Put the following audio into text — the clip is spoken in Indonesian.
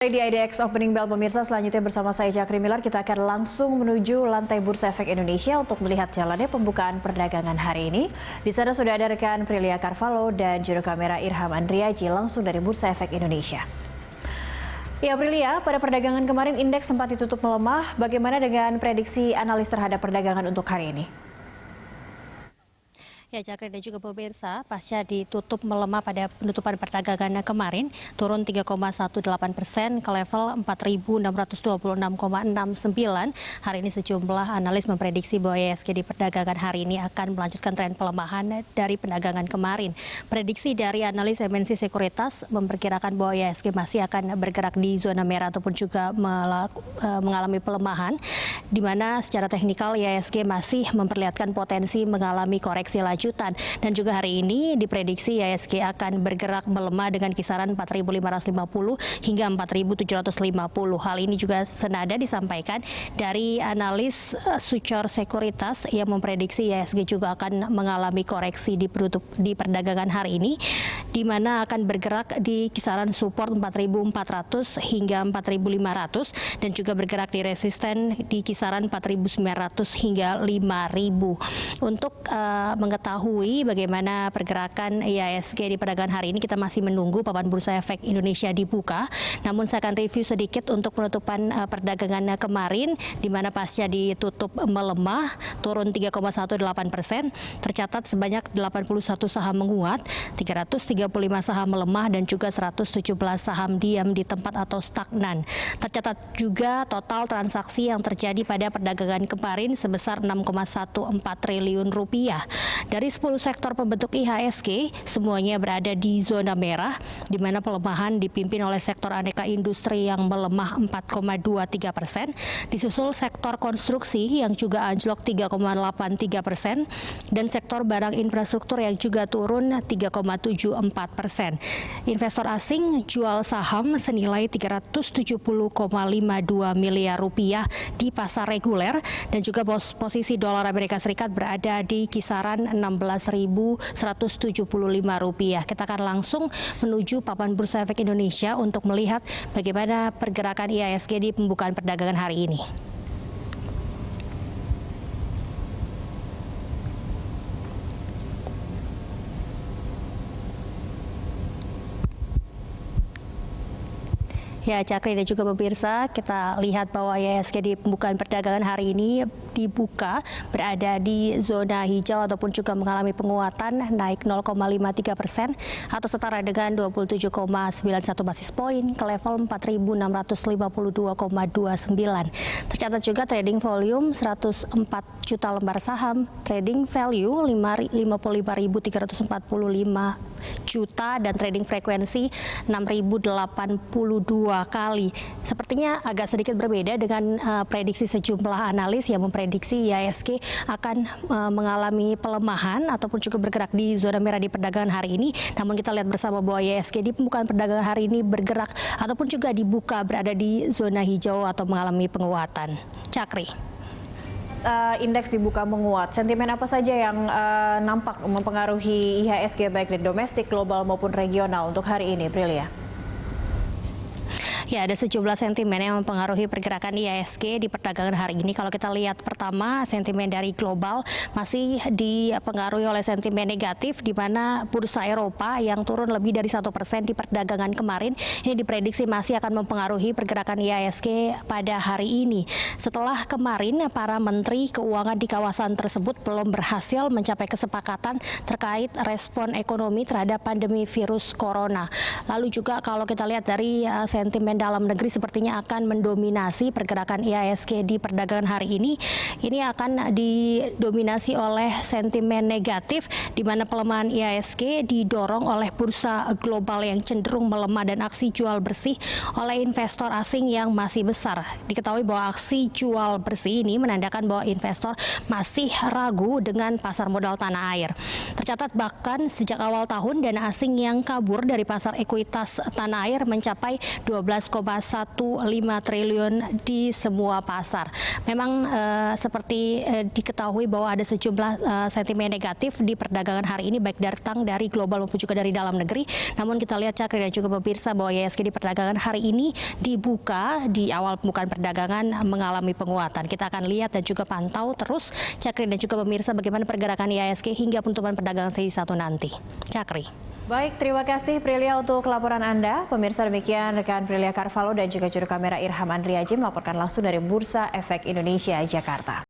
Di IDX Opening Bell pemirsa, selanjutnya bersama saya Cakri Milar, kita akan langsung menuju lantai Bursa Efek Indonesia untuk melihat jalannya pembukaan perdagangan hari ini. Di sana sudah ada rekan Prilia Carvalho dan juru kamera Irham Andriaji langsung dari Bursa Efek Indonesia. Ya Prilia, pada perdagangan kemarin indeks sempat ditutup melemah. Bagaimana dengan prediksi analis terhadap perdagangan untuk hari ini? Ya, Cakri dan juga pemirsa, pasca ditutup melemah pada penutupan perdagangan kemarin, turun 3,18% ke level 4.626,69. Hari ini sejumlah analis memprediksi bahwa IHSG di perdagangan hari ini akan melanjutkan tren pelemahan dari perdagangan kemarin. Prediksi dari analis MNC Sekuritas memperkirakan bahwa IHSG masih akan bergerak di zona merah ataupun juga mengalami pelemahan, di mana secara teknikal IHSG masih memperlihatkan potensi mengalami koreksi lanjutan, dan juga hari ini diprediksi IHSG akan bergerak melemah dengan kisaran 4.550 hingga 4.750. Hal ini juga senada disampaikan dari analis Sucor Sekuritas yang memprediksi IHSG juga akan mengalami koreksi di perdagangan hari ini, di mana akan bergerak di kisaran support 4.400 hingga 4.500 dan juga bergerak di resisten di kisaran 4.900 hingga 5.000. Untuk mengetahui bagaimana pergerakan IHSG di perdagangan hari ini, kita masih menunggu papan Bursa Efek Indonesia dibuka. Namun saya akan review sedikit untuk penutupan perdagangan kemarin, di mana pasca ditutup melemah, turun 3,18%, tercatat sebanyak 81 saham menguat, 335 saham melemah, dan juga 117 saham diam di tempat atau stagnan. Tercatat juga total transaksi yang terjadi pada perdagangan kemarin sebesar 6,14 triliun rupiah. Dari 10 sektor pembentuk IHSG, semuanya berada di zona merah, di mana pelemahan dipimpin oleh sektor aneka industri yang melemah 4,23%, disusul sektor konstruksi yang juga anjlok 3,83%, dan sektor barang infrastruktur yang juga turun 3,74%. Investor asing jual saham senilai 370,52 miliar rupiah di pasar reguler, dan juga posisi dolar Amerika Serikat berada di kisaran 16.175 rupiah. Kita akan langsung menuju papan Bursa Efek Indonesia untuk melihat bagaimana pergerakan IHSG di pembukaan perdagangan hari ini. Ya, Cakri dan juga pemirsa, kita lihat bahwa IHSG di pembukaan perdagangan hari ini dibuka berada di zona hijau ataupun juga mengalami penguatan, naik 0,53% atau setara dengan 27,91 basis poin ke level 4.652,29. Tercatat juga trading volume 104 juta lembar saham, trading value 55.345 juta, dan trading frekuensi 6.082 kali. Sepertinya agak sedikit berbeda dengan prediksi sejumlah analis yang memprediksi IHSG akan mengalami pelemahan ataupun juga bergerak di zona merah di perdagangan hari ini. Namun kita lihat bersama bahwa IHSG di pembukaan perdagangan hari ini bergerak ataupun juga dibuka berada di zona hijau atau mengalami penguatan. Cakri. Indeks dibuka menguat. Sentimen apa saja yang nampak mempengaruhi IHSG baik dari domestik, global maupun regional untuk hari ini, Prilia? Ya, ada sejumlah sentimen yang mempengaruhi pergerakan IHSG di perdagangan hari ini. Kalau kita lihat pertama, sentimen dari global masih dipengaruhi oleh sentimen negatif, di mana bursa Eropa yang turun lebih dari 1% di perdagangan kemarin ini diprediksi masih akan mempengaruhi pergerakan IHSG pada hari ini. Setelah kemarin para menteri keuangan di kawasan tersebut belum berhasil mencapai kesepakatan terkait respon ekonomi terhadap pandemi virus corona. Lalu juga kalau kita lihat dari sentimen dalam negeri sepertinya akan mendominasi pergerakan IHSG di perdagangan hari ini. Ini akan didominasi oleh sentimen negatif, di mana pelemahan IHSG didorong oleh bursa global yang cenderung melemah dan aksi jual bersih oleh investor asing yang masih besar. Diketahui bahwa aksi jual bersih ini menandakan bahwa investor masih ragu dengan pasar modal tanah air. Tercatat bahkan sejak awal tahun dana asing yang kabur dari pasar ekuitas tanah air mencapai 12,5 11,15 triliun di semua pasar. Memang seperti diketahui bahwa ada sejumlah sentimen negatif di perdagangan hari ini baik datang dari global maupun juga dari dalam negeri. Namun kita lihat Cakri dan juga pemirsa bahwa IHSG di perdagangan hari ini dibuka di awal pembukaan perdagangan mengalami penguatan. Kita akan lihat dan juga pantau terus Cakri dan juga pemirsa bagaimana pergerakan IHSG hingga penutupan perdagangan sesi 1 nanti. Cakri. Baik, terima kasih Prilia untuk laporan Anda. Pemirsa, demikian rekan Prilia Carvalho dan juga juru kamera Irham Andriaji melaporkan langsung dari Bursa Efek Indonesia, Jakarta.